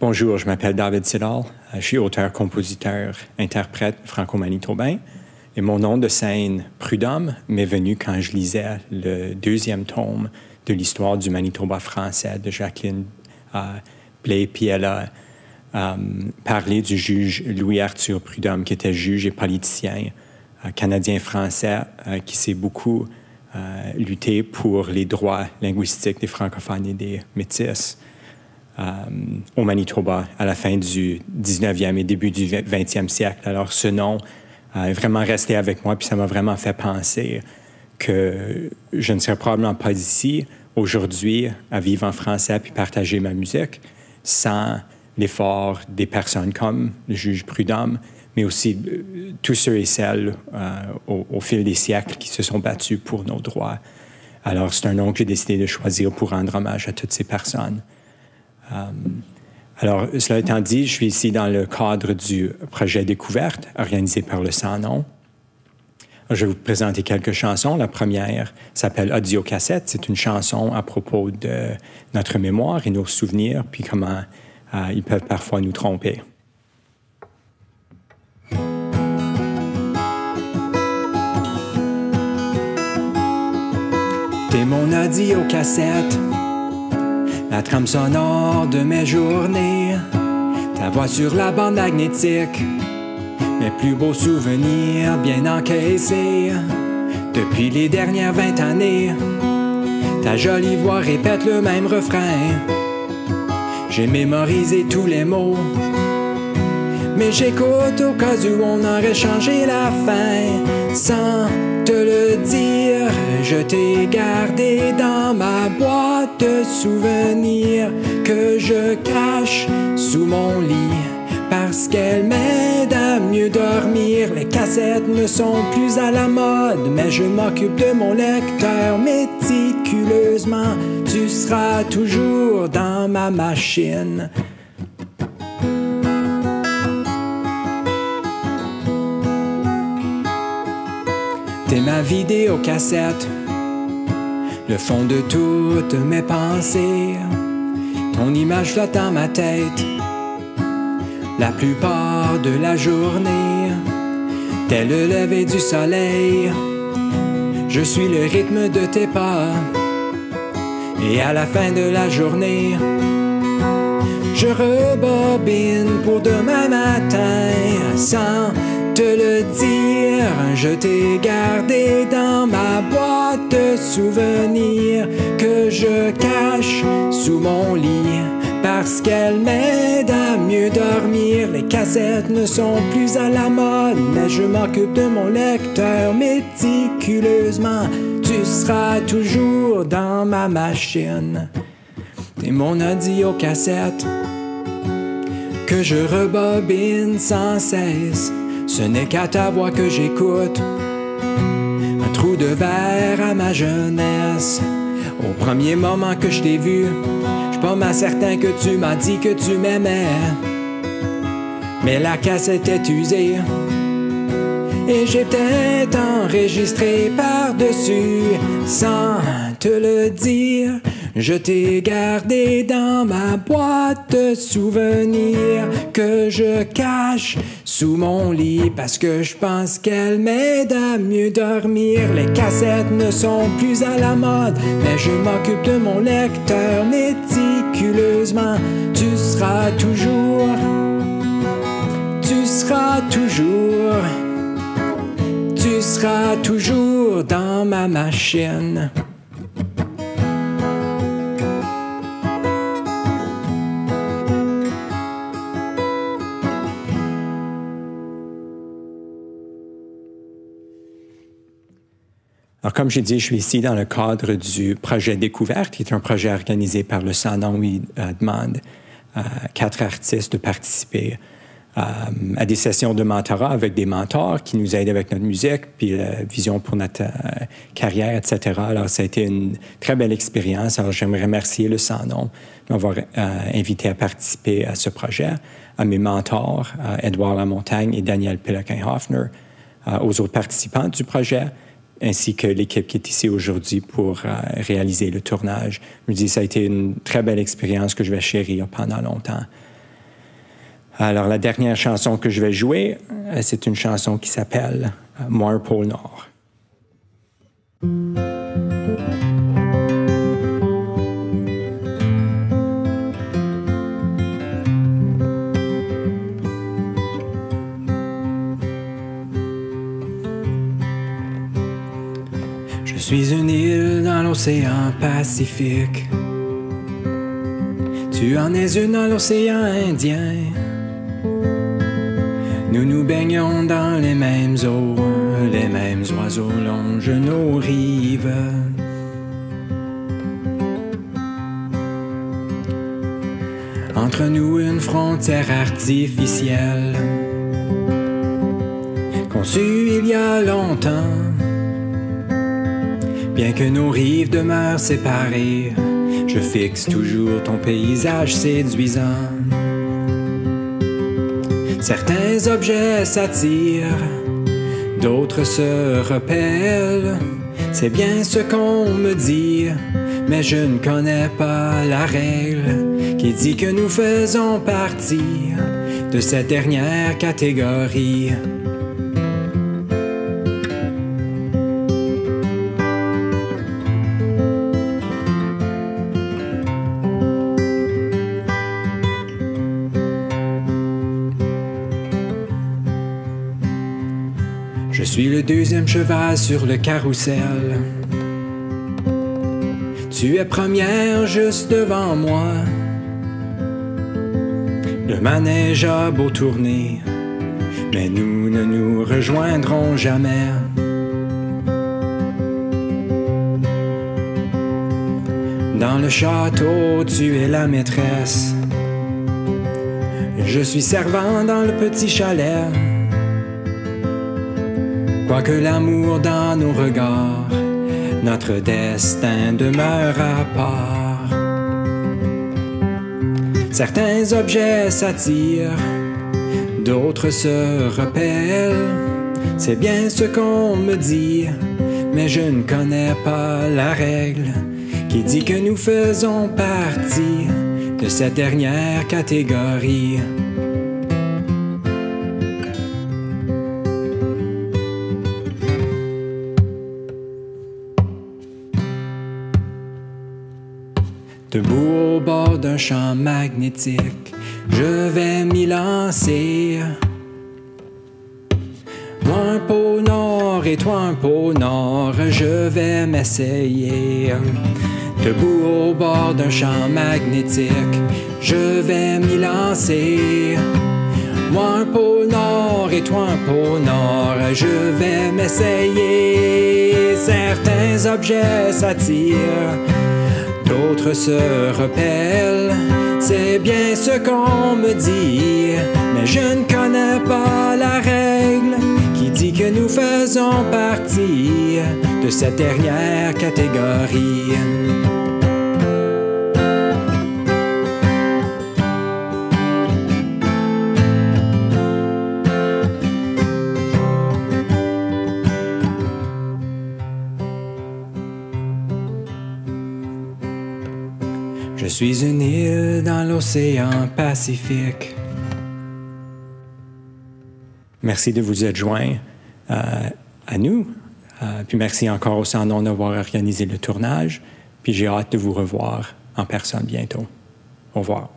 Bonjour, je m'appelle David Siddall. Je suis auteur, compositeur, interprète franco-manitobain. Et mon nom de scène, Prud'homme, m'est venu quand je lisais le deuxième tome de l'histoire du Manitoba français de Jacqueline Blais. Puis elle a parlé du juge Louis-Arthur Prud'homme, qui était juge et politicien canadien-français, qui s'est beaucoup lutté pour les droits linguistiques des francophones et des métis au Manitoba à la fin du 19e et début du 20e siècle. Alors, ce nom est vraiment resté avec moi, puis ça m'a vraiment fait penser que je ne serais probablement pas ici aujourd'hui à vivre en français puis partager ma musique sans l'effort des personnes comme le juge Prud'homme, mais aussi tous ceux et celles au fil des siècles qui se sont battus pour nos droits. Alors, c'est un nom que j'ai décidé de choisir pour rendre hommage à toutes ces personnes. Alors, cela étant dit, je suis ici dans le cadre du projet Découverte, organisé par le Sans Nom. Je vais vous présenter quelques chansons. La première s'appelle Audio Cassette. C'est une chanson à propos de notre mémoire et nos souvenirs, puis comment ils peuvent parfois nous tromper. T'es mon audio cassette, la trame sonore de mes journées, ta voix sur la bande magnétique, mes plus beaux souvenirs bien encaissés depuis les dernières 20 années. Ta jolie voix répète le même refrain. J'ai mémorisé tous les mots, mais j'écoute au cas où on aurait changé la fin. Sans te le dire, je t'ai gardé dans ma boîte de souvenirs que je cache sous mon lit parce qu'elle m'aide à mieux dormir. Les cassettes ne sont plus à la mode, mais je m'occupe de mon lecteur méticuleusement. Tu seras toujours dans ma machine. T'es ma vidéocassette, le fond de toutes mes pensées. Ton image flotte dans ma tête la plupart de la journée. Dès le lever du soleil, je suis le rythme de tes pas. Et à la fin de la journée, je rebobine pour demain matin. Sans te le dire, je t'ai gardé dans ma boîte de souvenirs que je cache sous mon lit parce qu'elle m'aide à mieux dormir. Les cassettes ne sont plus à la mode, mais je m'occupe de mon lecteur méticuleusement. Tu seras toujours dans ma machine. T'es mon audio cassette que je rebobine sans cesse. Ce n'est qu'à ta voix que j'écoute, un trou de verre à ma jeunesse. Au premier moment que je t'ai vu, je suis pas mal certain que tu m'as dit que tu m'aimais. Mais la cassette est usée et j'ai peut-être enregistré par-dessus sans te le dire. Je t'ai gardé dans ma boîte de souvenirs que je cache sous mon lit parce que je pense qu'elle m'aide à mieux dormir. Les cassettes ne sont plus à la mode, mais je m'occupe de mon lecteur méticuleusement. Tu seras toujours dans ma machine. Alors, comme j'ai dit, je suis ici dans le cadre du projet Découverte, qui est un projet organisé par le Sans Nom où il demande à 4 artistes de participer à des sessions de mentorat avec des mentors qui nous aident avec notre musique, puis la vision pour notre carrière, etc. Alors, ça a été une très belle expérience. Alors, j'aimerais remercier le Sans Nom de m'avoir invité à participer à ce projet, à mes mentors, Édouard Lamontagne et Daniel Péloquin-Hoffner, aux autres participants du projet, ainsi que l'équipe qui est ici aujourd'hui pour réaliser le tournage. Je me dis, ça a été une très belle expérience que je vais chérir pendant longtemps. Alors, la dernière chanson que je vais jouer, c'est une chanson qui s'appelle « Moi, pôle Nord ». Je suis une île dans l'océan Pacifique. Tu en es une dans l'océan Indien. Nous nous baignons dans les mêmes eaux, les mêmes oiseaux longent nos rives. Entre nous une frontière artificielle, conçue il y a longtemps. Bien que nos rives demeurent séparées, je fixe toujours ton paysage séduisant. Certains objets s'attirent, d'autres se repellent. C'est bien ce qu'on me dit, mais je ne connais pas la règle qui dit que nous faisons partie de cette dernière catégorie. Je suis le deuxième cheval sur le carrousel. Tu es première juste devant moi. Le manège a beau tourner, mais nous ne nous rejoindrons jamais. Dans le château, tu es la maîtresse. Je suis servant dans le petit chalet. Quoique l'amour dans nos regards, notre destin demeure à part. Certains objets s'attirent, d'autres se repellent. C'est bien ce qu'on me dit, mais je ne connais pas la règle qui dit que nous faisons partie de cette dernière catégorie. Debout au bord d'un champ magnétique, je vais m'y lancer. Moi un pôle nord et toi un pôle nord, je vais m'essayer. Debout au bord d'un champ magnétique, je vais m'y lancer. Moi un pôle nord et toi un pôle nord, je vais m'essayer. Certains objets s'attirent, d'autres se repellent. C'est bien ce qu'on me dit, mais je ne connais pas la règle qui dit que nous faisons partie de cette dernière catégorie. Je suis une île dans l'océan Pacifique. Merci de vous être joints à nous. Puis merci encore au Sandon d'avoir organisé le tournage. Puis j'ai hâte de vous revoir en personne bientôt. Au revoir.